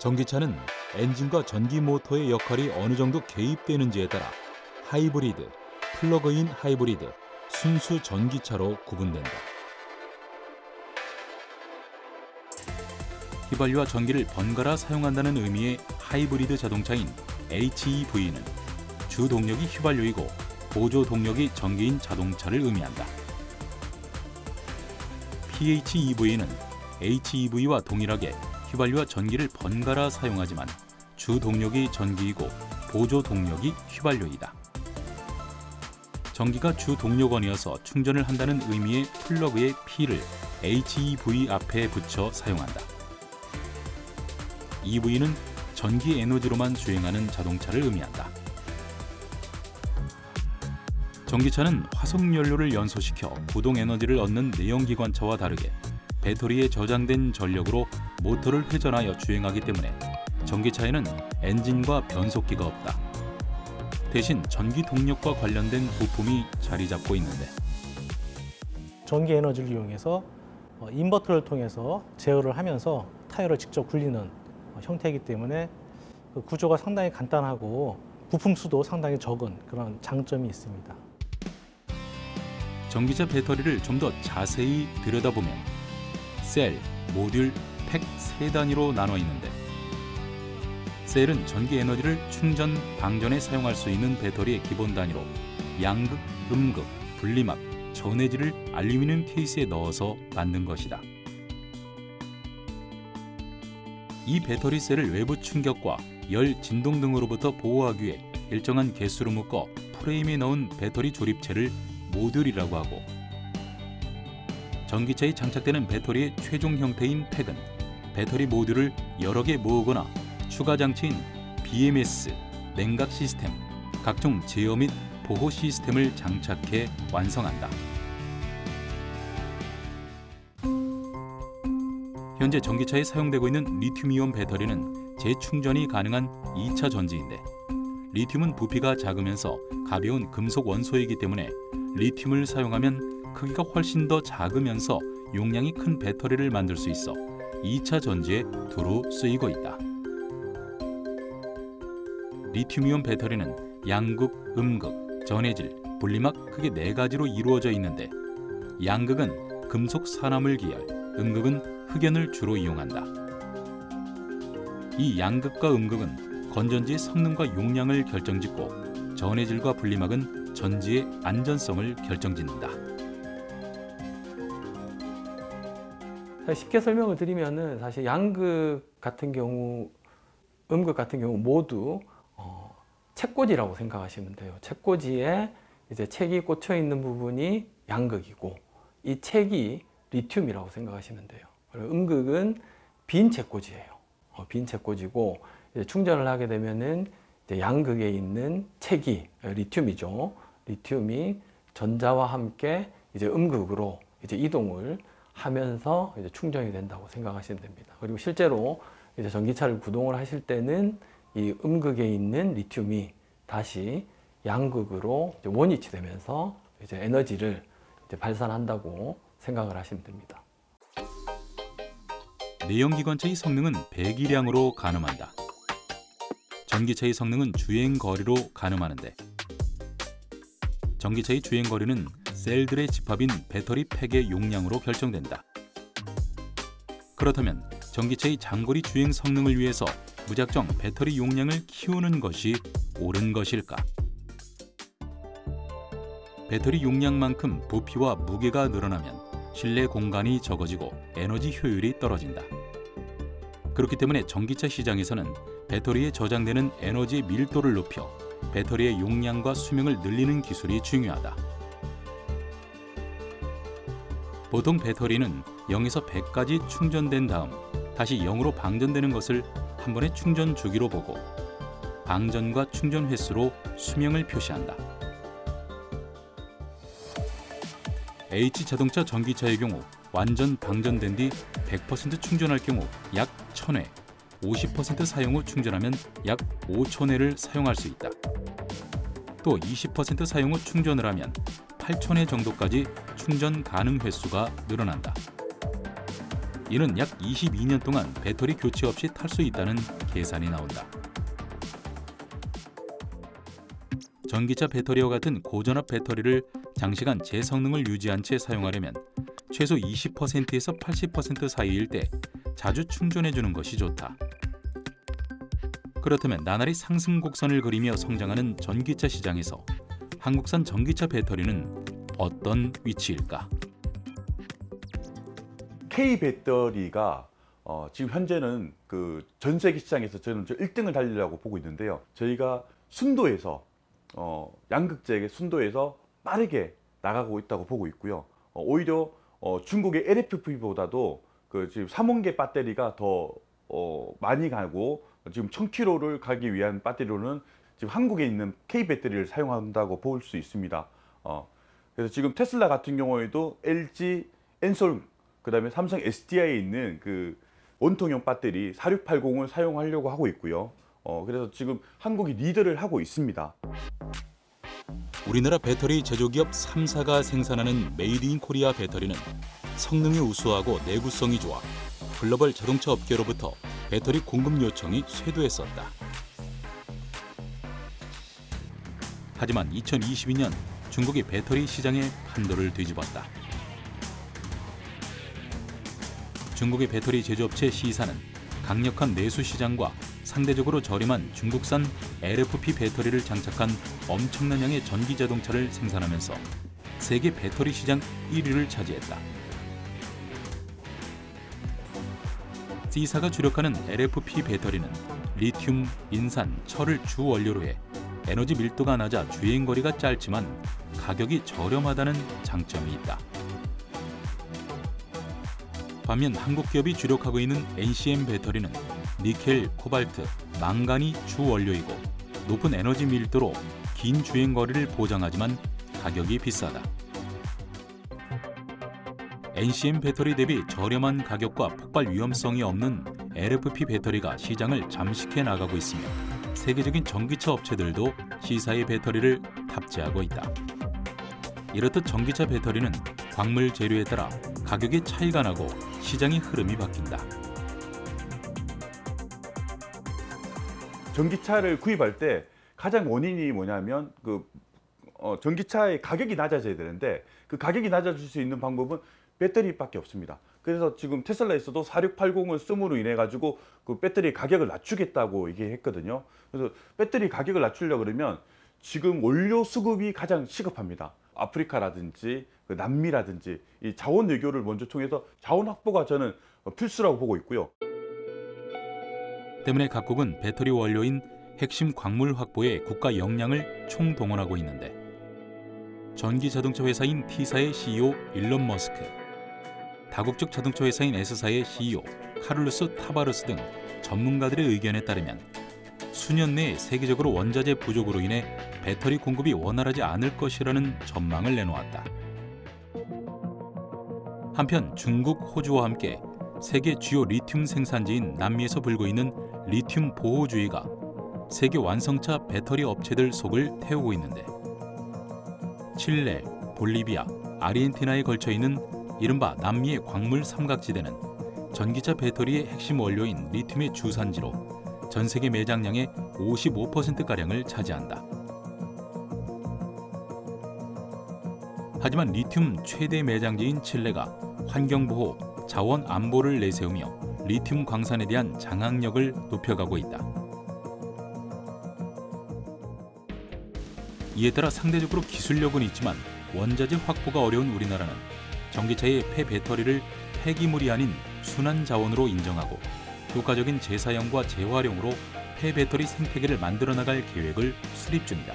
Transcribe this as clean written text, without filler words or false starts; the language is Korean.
전기차는 엔진과 전기 모터의 역할이 어느 정도 개입되는지에 따라 하이브리드, 플러그인 하이브리드, 순수 전기차로 구분된다. 휘발유와 전기를 번갈아 사용한다는 의미의 하이브리드 자동차인 HEV는 주 동력이 휘발유이고 보조 동력이 전기인 자동차를 의미한다. PHEV는 HEV와 동일하게 휘발유와 전기를 번갈아 사용하지만 주 동력이 전기이고 보조 동력이 휘발유이다. 전기가 주 동력원이어서 충전을 한다는 의미의 플러그의 P를 HEV 앞에 붙여 사용한다. EV는 전기 에너지로만 주행하는 자동차를 의미한다. 전기차는 화석연료를 연소시켜 구동 에너지를 얻는 내연기관차와 다르게 배터리에 저장된 전력으로 모터를 회전하여 주행하기 때문에 전기차에는 엔진과 변속기가 없다. 대신 전기 동력과 관련된 부품이 자리 잡고 있는데 전기 에너지를 이용해서 인버터를 통해서 제어를 하면서 타이어를 직접 굴리는 형태이기 때문에 그 구조가 상당히 간단하고 부품 수도 상당히 적은 그런 장점이 있습니다. 전기차 배터리를 좀 더 자세히 들여다보면 셀, 모듈, 팩 세 단위로 나눠 있는데 셀은 전기 에너지를 충전, 방전에 사용할 수 있는 배터리의 기본 단위로 양극, 음극, 분리막, 전해질을 알루미늄 케이스에 넣어서 만든 것이다. 이 배터리 셀을 외부 충격과 열, 진동 등으로부터 보호하기 위해 일정한 개수로 묶어 프레임에 넣은 배터리 조립체를 모듈이라고 하고 전기차에 장착되는 배터리의 최종 형태인 팩은 배터리 모듈을 여러 개 모으거나 추가 장치인 BMS, 냉각 시스템, 각종 제어 및 보호 시스템을 장착해 완성한다. 현재 전기차에 사용되고 있는 리튬이온 배터리는 재충전이 가능한 2차 전지인데 리튬은 부피가 작으면서 가벼운 금속 원소이기 때문에 리튬을 사용하면 크기가 훨씬 더 작으면서 용량이 큰 배터리를 만들 수 있어 2차 전지에 두루 쓰이고 있다. 리튬이온 배터리는 양극, 음극, 전해질, 분리막 크게 4가지로 이루어져 있는데 양극은 금속 산화물 계열, 음극은 흑연을 주로 이용한다. 이 양극과 음극은 건전지의 성능과 용량을 결정짓고 전해질과 분리막은 전지의 안전성을 결정짓는다. 쉽게 설명을 드리면은 사실 양극 같은 경우, 음극 같은 경우 모두 책꽂이라고 생각하시면 돼요. 책꽂이에 이제 책이 꽂혀 있는 부분이 양극이고 이 책이 리튬이라고 생각하시면 돼요. 그리고 음극은 빈 책꽂이예요. 빈 책꽂이고 이제 충전을 하게 되면은 이제 양극에 있는 책이 리튬이죠. 리튬이 전자와 함께 이제 음극으로 이제 이동을 하면서 이제 충전이 된다고 생각하시면 됩니다. 그리고 실제로 이제 전기차를 구동을 하실 때는 이 음극에 있는 리튬이 다시 양극으로 이제 원위치되면서 이제 에너지를 이제 발산한다고 생각을 하시면 됩니다. 내연기관차의 성능은 배기량으로 가늠한다. 전기차의 성능은 주행거리로 가늠하는데 전기차의 주행거리는 셀들의 집합인 배터리 팩의 용량으로 결정된다. 그렇다면 전기차의 장거리 주행 성능을 위해서 무작정 배터리 용량을 키우는 것이 옳은 것일까? 배터리 용량만큼 부피와 무게가 늘어나면 실내 공간이 적어지고 에너지 효율이 떨어진다. 그렇기 때문에 전기차 시장에서는 배터리에 저장되는 에너지의 밀도를 높여 배터리의 용량과 수명을 늘리는 기술이 중요하다. 보통 배터리는 0에서 100까지 충전된 다음 다시 0으로 방전되는 것을 한 번의 충전 주기로 보고 방전과 충전 횟수로 수명을 표시한다. H자동차 전기차의 경우 완전 방전된 뒤 100% 충전할 경우 약 1000회, 50% 사용 후 충전하면 약 5000회를 사용할 수 있다. 또 20% 사용 후 충전을 하면 8000회 정도까지 충전 가능 횟수가 늘어난다. 이는 약 22년 동안 배터리 교체 없이 탈 수 있다는 계산이 나온다. 전기차 배터리와 같은 고전압 배터리를 장시간 제 성능을 유지한 채 사용하려면 최소 20%에서 80% 사이일 때 자주 충전해주는 것이 좋다. 그렇다면 나날이 상승 곡선을 그리며 성장하는 전기차 시장에서 한국산 전기차 배터리는 어떤 위치일까? K 배터리가 지금 현재는 그 전 세계 시장에서 저는 1등을 달리려고 보고 있는데요. 저희가 순도에서 양극재의 순도에서 빠르게 나가고 있다고 보고 있고요. 오히려 중국의 LFP보다도 그 지금 3원계 배터리가 더 많이 가고 지금 1000km를 가기 위한 배터리로는 지금 한국에 있는 K 배터리를 사용한다고 볼 수 있습니다. 그래서 지금 테슬라 같은 경우에도 LG 엔솔 그다음에 삼성 SDI에 있는 그 원통형 배터리 4680을 사용하려고 하고 있고요. 그래서 지금 한국이 리더를 하고 있습니다. 우리나라 배터리 제조기업 3사가 생산하는 메이드 인 코리아 배터리는 성능이 우수하고 내구성이 좋아 글로벌 자동차 업계로부터 배터리 공급 요청이 쇄도했었다. 하지만 2022년 중국이 배터리 시장의 판도를 뒤집었다. 중국의 배터리 제조업체 C사는 강력한 내수 시장과 상대적으로 저렴한 중국산 LFP 배터리를 장착한 엄청난 양의 전기 자동차를 생산하면서 세계 배터리 시장 1위를 차지했다. C사가 주력하는 LFP 배터리는 리튬, 인산, 철을 주 원료로 해 에너지 밀도가 낮아 주행거리가 짧지만 가격이 저렴하다는 장점이 있다. 반면 한국 기업이 주력하고 있는 NCM 배터리는 니켈, 코발트, 망간이 주 원료이고 높은 에너지 밀도로 긴 주행거리를 보장하지만 가격이 비싸다. NCM 배터리 대비 저렴한 가격과 폭발 위험성이 없는 LFP 배터리가 시장을 잠식해 나가고 있으며 세계적인 전기차 업체들도 C사의 배터리를 탑재하고 있다. 이렇듯 전기차 배터리는 광물 재료에 따라 가격의 차이가 나고 시장의 흐름이 바뀐다. 전기차를 구입할 때 가장 원인이 뭐냐면 전기차의 가격이 낮아져야 되는데 그 가격이 낮아질 수 있는 방법은 배터리밖에 없습니다. 그래서 지금 테슬라에서도 4680을 씀으로 인해 가지고 그 배터리 가격을 낮추겠다고 얘기했거든요. 그래서 배터리 가격을 낮추려고 그러면 지금 원료 수급이 가장 시급합니다. 아프리카라든지 남미라든지 이 자원 외교를 먼저 통해서 자원 확보가 저는 필수라고 보고 있고요. 때문에 각국은 배터리 원료인 핵심 광물 확보에 국가 역량을 총동원하고 있는데 전기 자동차 회사인 T사의 CEO 일론 머스크, 다국적 자동차 회사인 S사의 CEO 카를로스 타바르스 등 전문가들의 의견에 따르면 수년 내에 세계적으로 원자재 부족으로 인해 배터리 공급이 원활하지 않을 것이라는 전망을 내놓았다. 한편 중국, 호주와 함께 세계 주요 리튬 생산지인 남미에서 불고 있는 리튬 보호주의가 세계 완성차 배터리 업체들 속을 태우고 있는데 칠레, 볼리비아, 아르헨티나에 걸쳐 있는 이른바 남미의 광물 삼각지대는 전기차 배터리의 핵심 원료인 리튬의 주산지로 전 세계 매장량의 55%가량을 차지한다. 하지만 리튬 최대 매장지인 칠레가 환경보호, 자원 안보를 내세우며 리튬 광산에 대한 장악력을 높여가고 있다. 이에 따라 상대적으로 기술력은 있지만 원자재 확보가 어려운 우리나라는 전기차의 폐배터리를 폐기물이 아닌 순환 자원으로 인정하고 효과적인 재사용과 재활용으로 폐배터리 생태계를 만들어 나갈 계획을 수립 중이다.